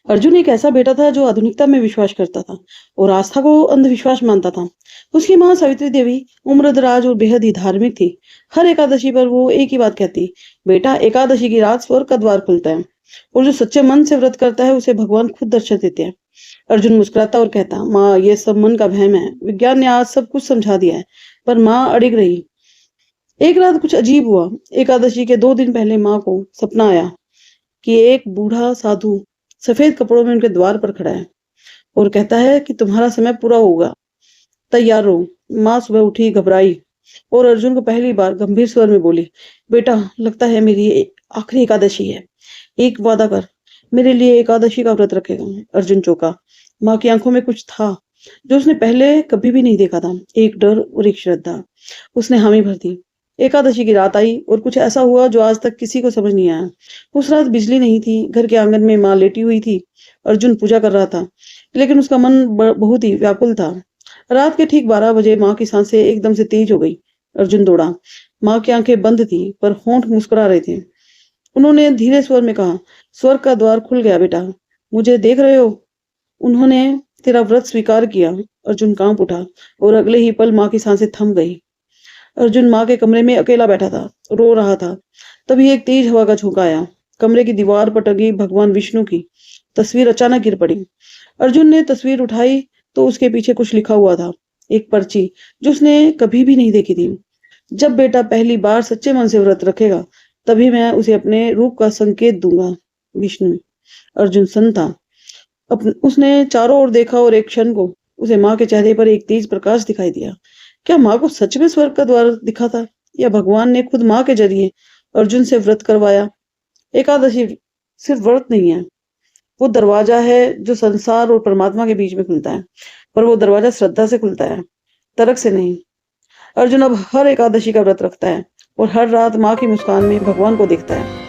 अर्जुन एक ऐसा बेटा था जो आधुनिकता में विश्वास करता था और आस्था को अंधविश्वास मानता था। उसकी माँ सावित्री देवी उम्रदराज और बेहद ही धार्मिक थी। हर एकादशी पर वो एक ही बात कहती, बेटा एकादशी की रात स्वर्ग का द्वार खुलता है और जो सच्चे मन से व्रत करता है उसे भगवान खुद दर्शन देते हैं। अर्जुन मुस्कुराता और कहता, माँ ये सब मन का वहम है, विज्ञान ने आज सब कुछ समझा दिया है। पर माँ अड़िग रही। एक रात कुछ अजीब हुआ। एकादशी के 2 दिन पहले माँ को सपना आया कि एक बूढ़ा साधु सफेद कपड़ों में उनके द्वार पर खड़ा है और कहता है कि तुम्हारा समय पूरा होगा, तैयार रहो। माँ सुबह उठी, घबराई और अर्जुन को पहली बार गंभीर स्वर में बोली, बेटा लगता है मेरी ये आखिरी एकादशी है। एक वादा कर, मेरे लिए एकादशी का व्रत रखेगा। अर्जुन चौंका। माँ की आंखों में कुछ था जो उसने पहले कभी भी नहीं देखा था, एक डर और एक श्रद्धा। उसने हामी भर दी। एकादशी की रात आई और कुछ ऐसा हुआ जो आज तक किसी को समझ नहीं आया। उस रात बिजली नहीं थी, घर के आंगन में माँ लेटी हुई थी। अर्जुन पूजा कर रहा था, लेकिन उसका मन बहुत ही व्याकुल था। रात के ठीक 12 बजे माँ की सांसें एकदम से तेज हो गई। अर्जुन दौड़ा। माँ की आंखें बंद थी पर होंठ मुस्कुरा रहे थे। उन्होंने धीरे स्वर में कहा, स्वर्ग का द्वार खुल गया बेटा, मुझे देख रहे हो? उन्होंने तेरा व्रत स्वीकार किया। अर्जुन कांप उठा और अगले ही पल माँ की सांसें थम गई। अर्जुन माँ के कमरे में अकेला बैठा था, रो रहा था। तभी एक तेज हवा का झोंका आया। कमरे की दीवार पर टंगी भगवान विष्णु की तस्वीर अचानक गिर पड़ी। अर्जुन ने तस्वीर उठाई तो उसके पीछे कुछ लिखा हुआ था, एक पर्ची जो उसने कभी भी नहीं देखी थी। जब बेटा पहली बार सच्चे मन से व्रत रखेगा, तभी मैं उसे अपने रूप का संकेत दूंगा, विष्णु। अर्जुन सन्न था। उसने चारों ओर देखा और एक क्षण को उसे माँ के चेहरे पर एक तेज प्रकाश दिखाई दिया। क्या माँ को सच में स्वर्ग का द्वार दिखा था, या भगवान ने खुद माँ के जरिए अर्जुन से व्रत करवाया? एकादशी सिर्फ व्रत नहीं है, वो दरवाजा है जो संसार और परमात्मा के बीच में खुलता है। पर वो दरवाजा श्रद्धा से खुलता है, तर्क से नहीं। अर्जुन अब हर एकादशी का व्रत रखता है और हर रात माँ की मुस्कान में भगवान को देखता है।